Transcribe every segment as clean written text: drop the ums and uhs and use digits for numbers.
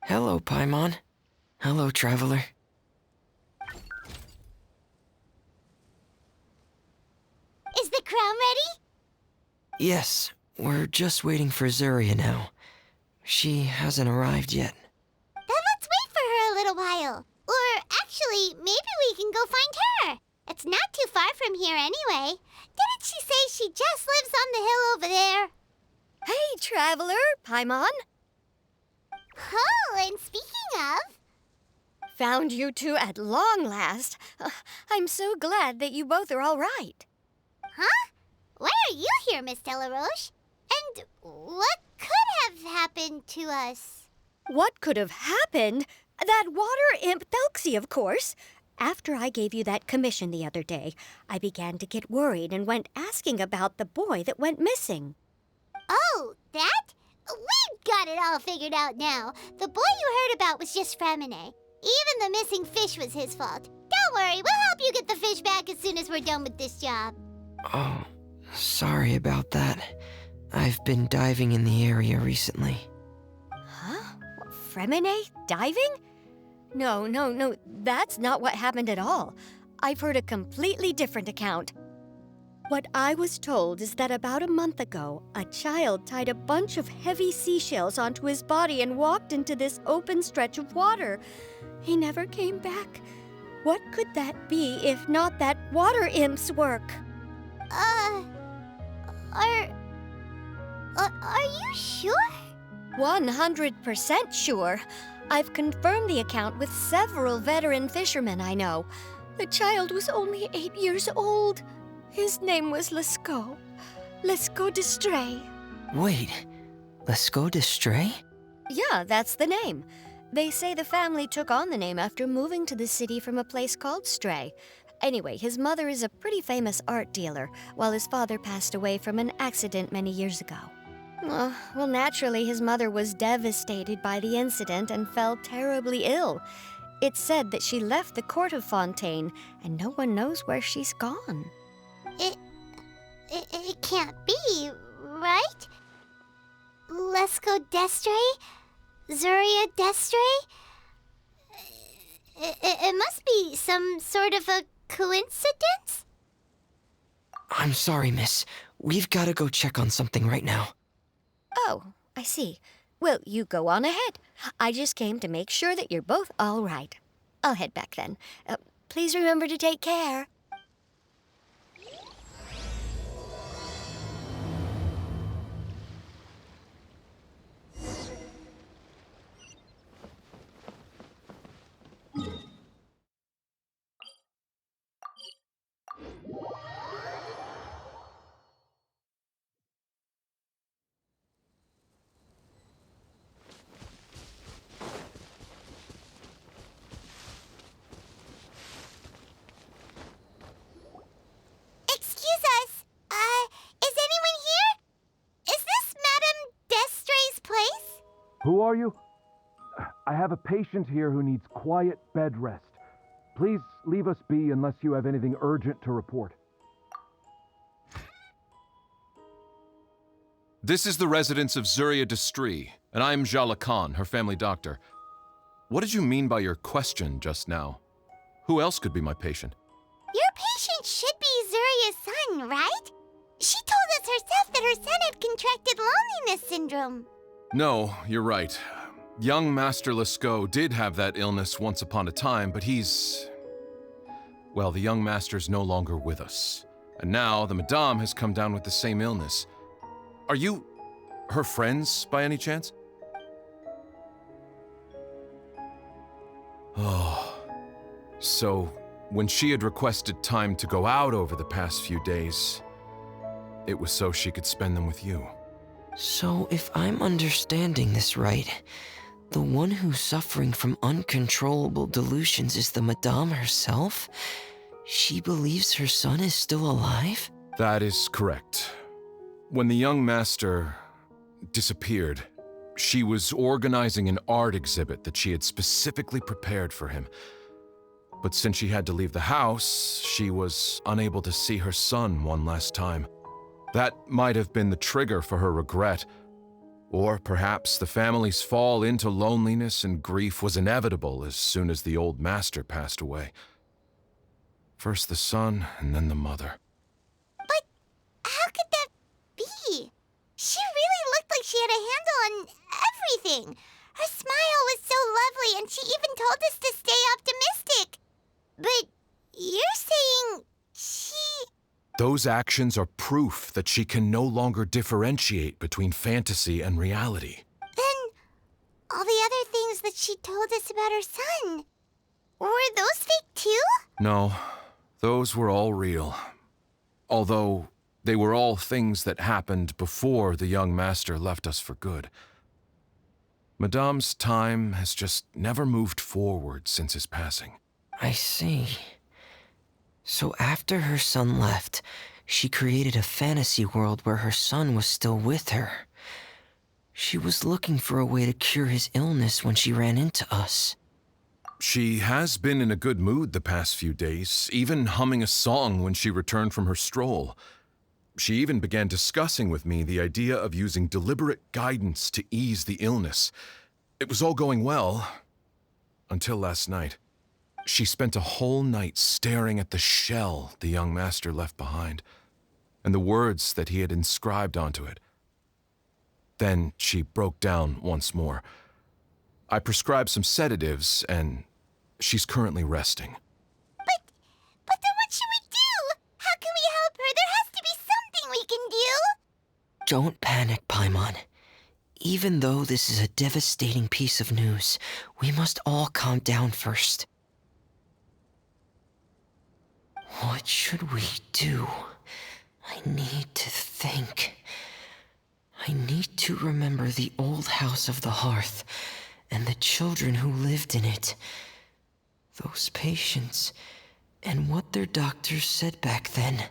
Hello, Paimon. Hello, traveler. Is the crown ready? Yes, we're just waiting for Zuria now. She hasn't arrived yet. Then let's wait for her a little while. Or actually, maybe we can go find her. It's not too far from here anyway. Didn't she say she just lives on the hill over there? Hey, traveler, Paimon. Oh, and speaking of... Found you two at long last. I'm so glad that you both are all right. Huh? Why are you here, Miss Delaroche? And what could have happened to us? What could have happened? That water imp Thelxie, of course. After I gave you that commission the other day, I began to get worried and went asking about the boy that went missing. Oh, that? We've got it all figured out now. The boy you heard about was just Freminet. Even the missing fish was his fault. Don't worry, we'll help you get the fish back as soon as we're done with this job. Oh, sorry about that. I've been diving in the area recently. Huh? Freminet diving? No, that's not what happened at all. I've heard a completely different account. What I was told is that about a month ago, a child tied a bunch of heavy seashells onto his body and walked into this open stretch of water. He never came back. What could that be if not that water imp's work? Are you sure? 100% sure. I've confirmed the account with several veteran fishermen I know. The child was only 8 years old. His name was Lescaut. Lescaut d'Estray. Wait, Lescaut d'Estray? Yeah, that's the name. They say the family took on the name after moving to the city from a place called Stray. Anyway, his mother is a pretty famous art dealer, while his father passed away from an accident many years ago. Well, naturally, his mother was devastated by the incident and fell terribly ill. It's said that she left the court of Fontaine, and no one knows where she's gone. It can't be, right? Lescaut d'Estray? Zuria d'Estray? It must be some sort of a coincidence? I'm sorry, miss. We've got to go check on something right now. Oh, I see. Well, you go on ahead. I just came to make sure that you're both all right. I'll head back then. Please remember to take care. Excuse us. Is anyone here? Is this Madame d'Estray's place? Who are you? I have a patient here who needs quiet bed rest. Please leave us be unless you have anything urgent to report. This is the residence of Zuria d'Estray, and I'm Jala Khan, her family doctor. What did you mean by your question just now? Who else could be my patient? Your patient should be Zuria's son, right? She told us herself that her son had contracted loneliness syndrome. No, you're right. Young Master Lescaut did have that illness once upon a time, but well, the young master's no longer with us. And now the Madame has come down with the same illness. Are you her friends, by any chance? Oh, so when she had requested time to go out over the past few days, it was so she could spend them with you. So, if I'm understanding this right, the one who's suffering from uncontrollable delusions is the Madame herself? She believes her son is still alive? That is correct. When the young master disappeared, she was organizing an art exhibit that she had specifically prepared for him. But since she had to leave the house, she was unable to see her son one last time. That might have been the trigger for her regret. Or perhaps the family's fall into loneliness and grief was inevitable as soon as the old master passed away. First the son, and then the mother. But how could that be? She really looked like she had a handle on everything. Her smile was so lovely, and she even told us to stay optimistic. But you're saying she... Those actions are proof that she can no longer differentiate between fantasy and reality. Then all the other things that she told us about her son, were those fake too? No, those were all real. Although they were all things that happened before the young master left us for good. Madame's time has just never moved forward since his passing. I see. So after her son left, she created a fantasy world where her son was still with her. She was looking for a way to cure his illness when she ran into us. She has been in a good mood the past few days, even humming a song when she returned from her stroll. She even began discussing with me the idea of using deliberate guidance to ease the illness. It was all going well, until last night. She spent a whole night staring at the shell the young master left behind, and the words that he had inscribed onto it. Then she broke down once more. I prescribed some sedatives, and she's currently resting. But then what should we do? How can we help her? There has to be something we can do. Don't panic, Paimon. Even though this is a devastating piece of news, we must all calm down first. What should we do? I need to think. I need to remember the old house of the hearth and the children who lived in it. Those patients and what their doctors said back then.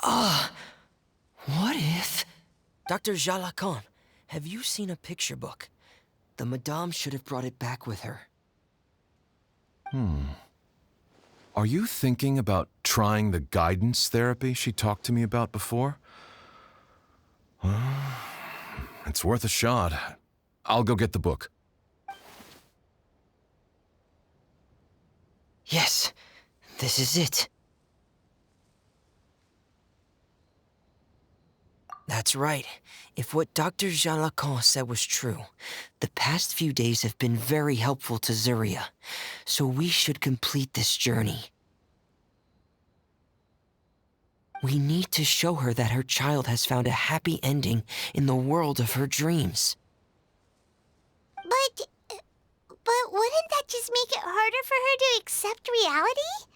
What if... Dr. Jalacan, have you seen a picture book? The Madame should have brought it back with her. Are you thinking about trying the guidance therapy she talked to me about before? It's worth a shot. I'll go get the book. Yes, this is it. That's right. If what Dr. Jalacan said was true, the past few days have been very helpful to Zuria, so we should complete this journey. We need to show her that her child has found a happy ending in the world of her dreams. But wouldn't that just make it harder for her to accept reality?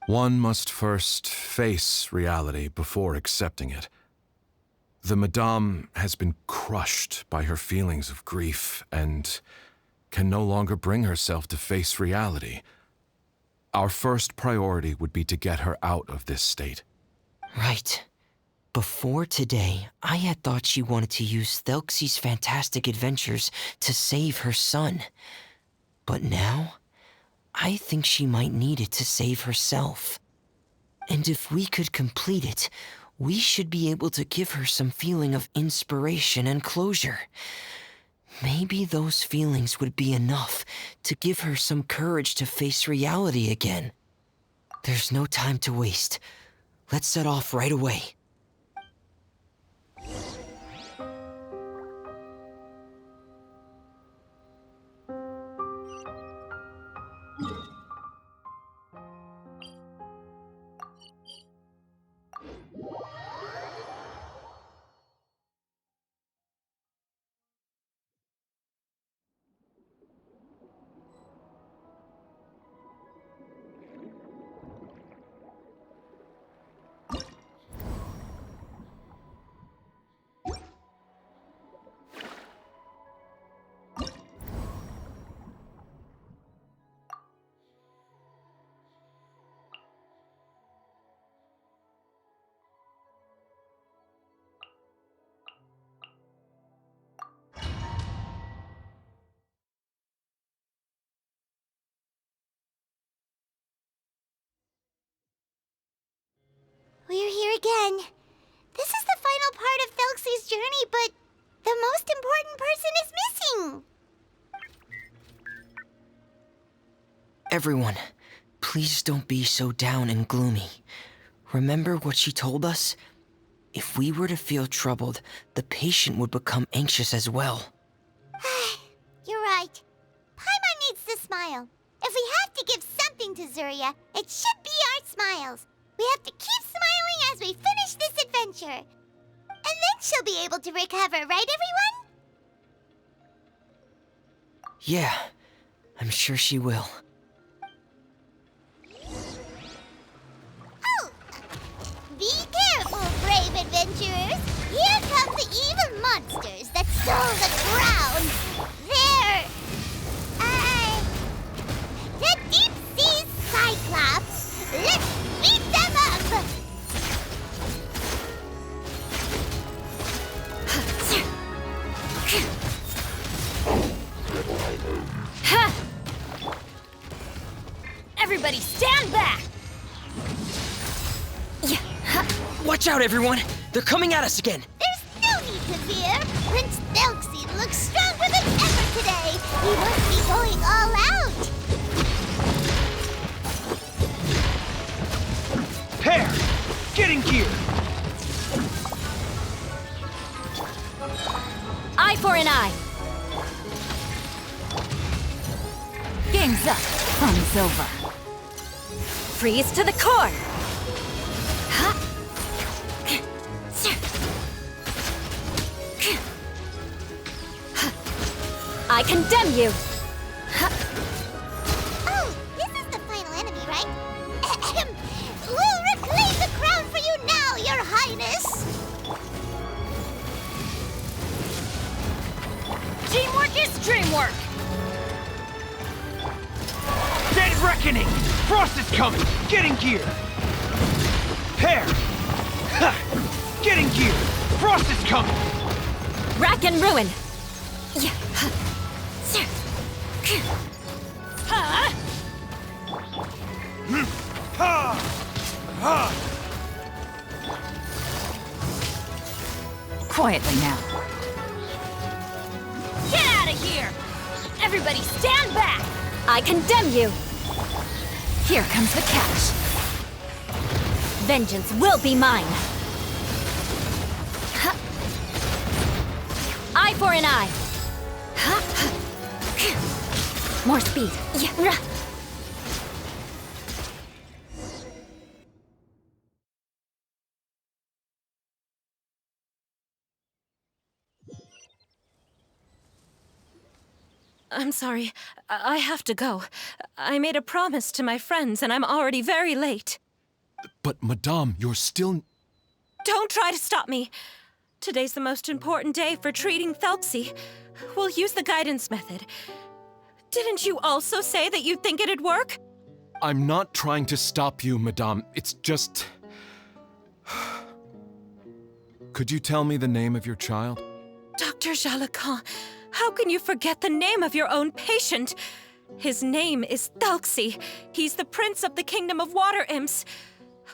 One must first face reality before accepting it. The Madame has been crushed by her feelings of grief and can no longer bring herself to face reality. Our first priority would be to get her out of this state. Right. Before today, I had thought she wanted to use Thelxie's fantastic adventures to save her son. But now, I think she might need it to save herself. And if we could complete it, we should be able to give her some feeling of inspiration and closure. Maybe those feelings would be enough to give her some courage to face reality again. There's no time to waste. Let's set off right away. We're here again. This is the final part of Thelxie's journey, but the most important person is missing. Everyone, please don't be so down and gloomy. Remember what she told us? If we were to feel troubled, the patient would become anxious as well. You're right. Paimon needs to smile. If we have to give something to Zuria, it should be our smiles. We have to keep smiling as we finish this adventure. And then she'll be able to recover, right, everyone? Yeah, I'm sure she will. Oh! Be careful, brave adventurers! Here come the evil monsters that stole the crown! They're... the Deep Sea Cyclops! Let's beat them up! Everybody stand back! Watch out, everyone! They're coming at us again! There's no need to fear! Prince Thelxie looks stronger than ever today! He must be going all out! Pair! Get in gear! Eye for an eye! Game's up. Fun's over. Freeze to the core! I condemn you! Oh, this is the final enemy, right? We'll reclaim the crown for you now, Your Highness! Teamwork is dreamwork! Dead reckoning! Frost is coming! Get in gear! Pair! Ha! Get in gear! Frost is coming! Rack and ruin! Ha! Ha! Quietly now. Get out of here! Everybody stand back! I condemn you! Here comes the catch. Vengeance will be mine! Eye for an eye! More speed! I'm sorry. I have to go. I made a promise to my friends, and I'm already very late. But, Madame, you're still... Don't try to stop me. Today's the most important day for treating Thelxie. We'll use the guidance method. Didn't you also say that you think it'd work? I'm not trying to stop you, Madame. It's just... Could you tell me the name of your child? Dr. Jalacan, how can you forget the name of your own patient? His name is Thelxie. He's the prince of the kingdom of water imps.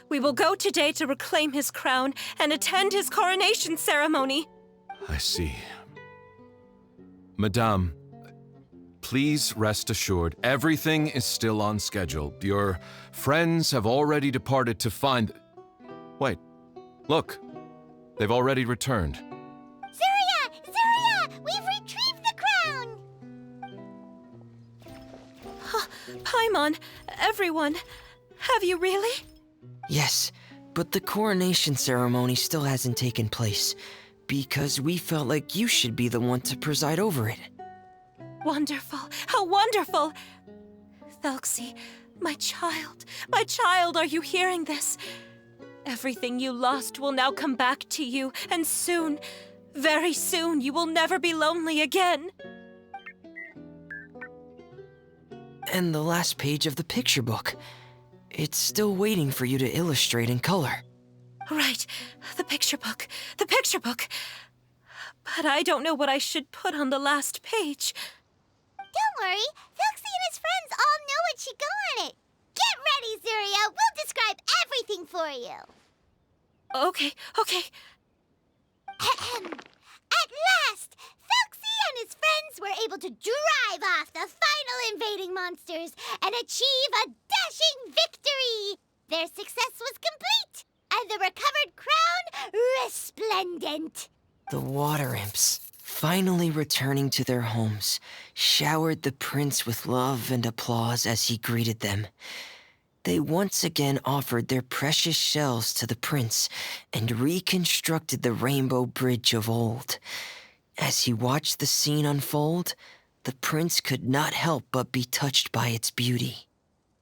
We will go today to reclaim his crown and attend his coronation ceremony. I see. Madame, please rest assured, everything is still on schedule. Your friends have already departed to find... Wait, look. They've already returned. Zuria! Zuria! We've retrieved the crown! Paimon, everyone, have you really? Yes, but the coronation ceremony still hasn't taken place, because we felt like you should be the one to preside over it. Wonderful, how wonderful! Thelxie, my child, are you hearing this? Everything you lost will now come back to you, and soon, very soon, you will never be lonely again. And the last page of the picture book. It's still waiting for you to illustrate in color. Right, the picture book. But I don't know what I should put on the last page. Don't worry, Thelxie and his friends all know what should go on it. Get ready, Zuria. We'll describe everything for you. Okay. able to drive off the final invading monsters and achieve a dashing victory. Their success was complete, and the recovered crown resplendent. The water imps, finally returning to their homes, showered the prince with love and applause as he greeted them. They once again offered their precious shells to the prince and reconstructed the rainbow bridge of old. As he watched the scene unfold, the prince could not help but be touched by its beauty.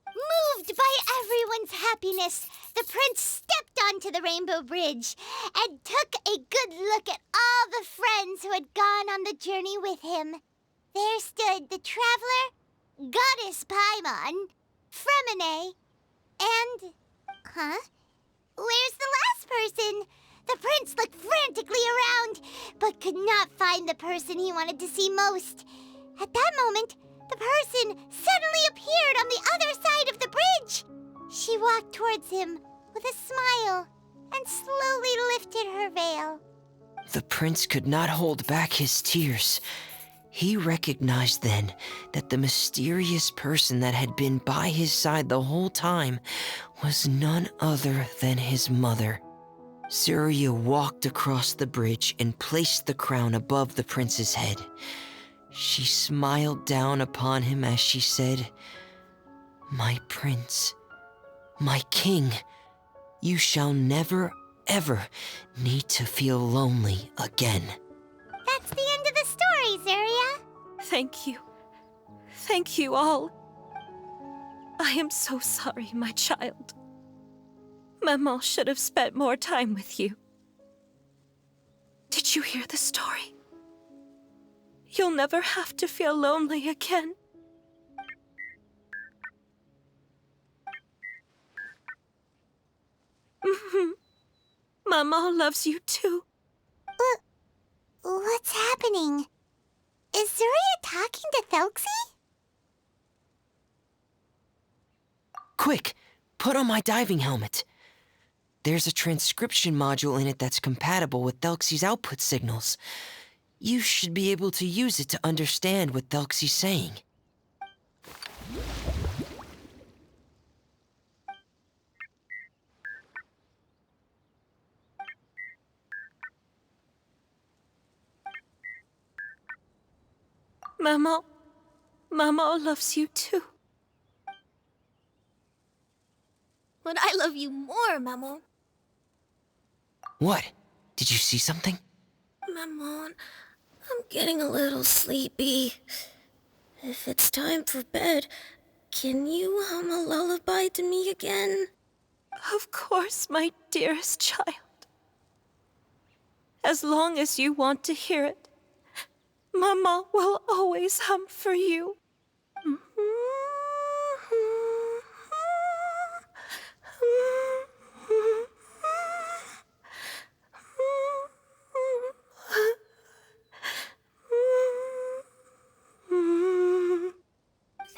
Moved by everyone's happiness, the prince stepped onto the rainbow bridge and took a good look at all the friends who had gone on the journey with him. There stood the traveler, Goddess Paimon, Freminet, and... Where's the last person? The prince looked frantically around, but could not find the person he wanted to see most. At that moment, the person suddenly appeared on the other side of the bridge. She walked towards him with a smile and slowly lifted her veil. The prince could not hold back his tears. He recognized then that the mysterious person that had been by his side the whole time was none other than his mother. Zuria walked across the bridge and placed the crown above the prince's head. She smiled down upon him as she said, "My prince, my king, you shall never, ever need to feel lonely again." That's the end of the story, Zuria. Thank you. Thank you all. I am so sorry, my child. Maman should have spent more time with you. Did you hear the story? You'll never have to feel lonely again. Maman loves you too. What's happening? Is Zuria talking to Thelxie? Quick, put on my diving helmet. There's a transcription module in it that's compatible with Thelxie's output signals. You should be able to use it to understand what Thelxie's saying. Maman loves you too. But I love you more, Maman. What? Did you see something? Maman, I'm getting a little sleepy. If it's time for bed, can you hum a lullaby to me again? Of course, my dearest child. As long as you want to hear it, Maman will always hum for you.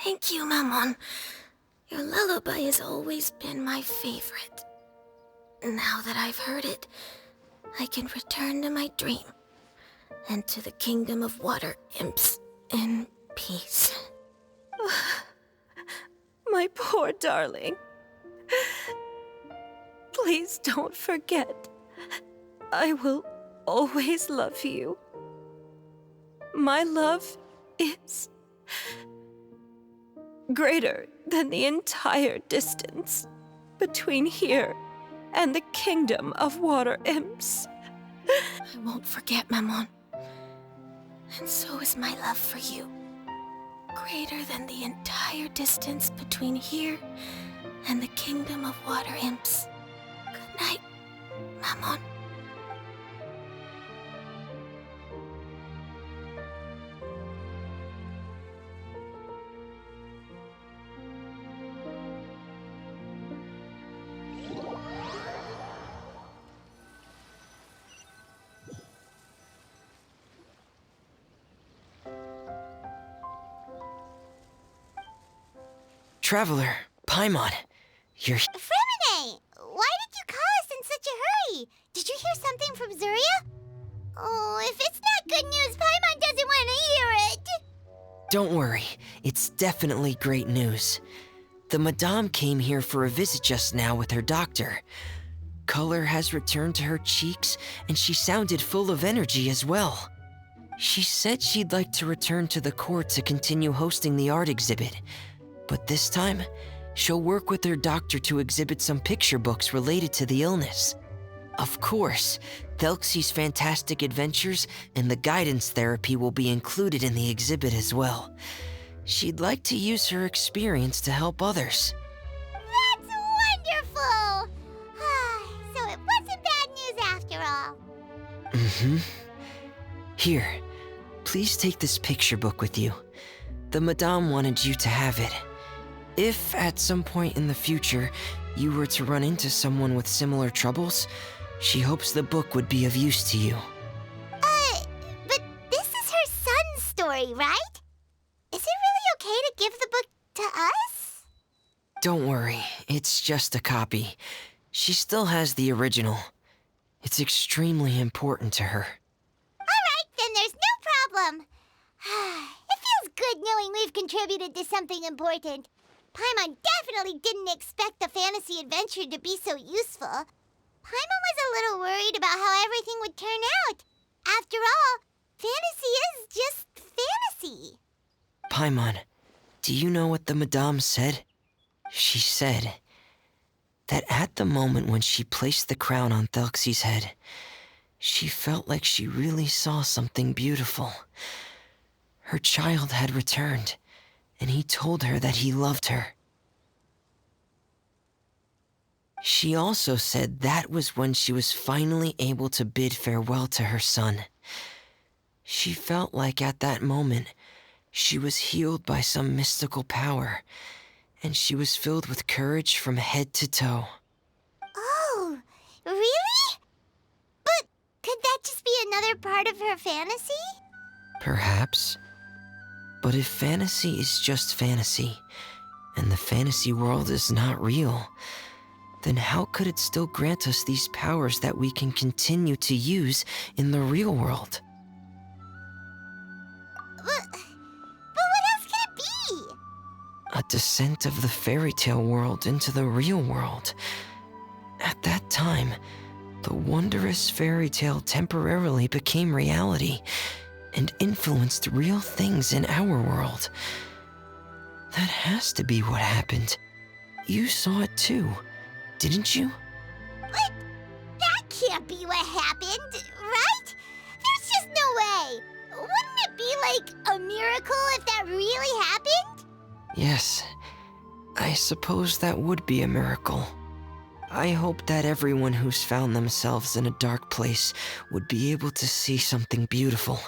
Thank you, Maman. Your lullaby has always been my favorite. Now that I've heard it, I can return to my dream and to the kingdom of water imps in peace. My poor darling. Please don't forget. I will always love you. My love is greater than the entire distance between here and the kingdom of water imps. I won't forget, Maman. And so is my love for you. Greater than the entire distance between here and the kingdom of water imps. Good night, Maman. Traveler, Paimon, you're... Freminet! Why did you call us in such a hurry? Did you hear something from Zuria? Oh, if it's not good news, Paimon doesn't want to hear it. Don't worry, it's definitely great news. The Madame came here for a visit just now with her doctor. Color has returned to her cheeks, and she sounded full of energy as well. She said she'd like to return to the court to continue hosting the art exhibit. But this time, she'll work with her doctor to exhibit some picture books related to the illness. Of course, Thelxie's fantastic adventures and the guidance therapy will be included in the exhibit as well. She'd like to use her experience to help others. That's wonderful! So it wasn't bad news after all. Mm-hmm. Here, please take this picture book with you. The Madame wanted you to have it. If at some point in the future you were to run into someone with similar troubles, she hopes the book would be of use to you. But this is her son's story, right? Is it really okay to give the book to us? Don't worry, it's just a copy. She still has the original. It's extremely important to her. Alright, then there's no problem. It feels good knowing we've contributed to something important. Paimon definitely didn't expect the fantasy adventure to be so useful. Paimon was a little worried about how everything would turn out. After all, fantasy is just fantasy. Paimon, do you know what the Madame said? She said that at the moment when she placed the crown on Thelxie's head, she felt like she really saw something beautiful. Her child had returned, and he told her that he loved her. She also said that was when she was finally able to bid farewell to her son. She felt like at that moment, she was healed by some mystical power, and she was filled with courage from head to toe. Oh, really? But could that just be another part of her fantasy? Perhaps. But if fantasy is just fantasy, and the fantasy world is not real, then how could it still grant us these powers that we can continue to use in the real world? But what else could it be? A descent of the fairy tale world into the real world. At that time, the wondrous fairy tale temporarily became reality and influenced real things in our world. That has to be what happened. You saw it too, didn't you? But that can't be what happened, right? There's just no way. Wouldn't it be like a miracle if that really happened? Yes, I suppose that would be a miracle. I hope that everyone who's found themselves in a dark place would be able to see something beautiful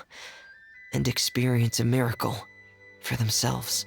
and experience a miracle for themselves.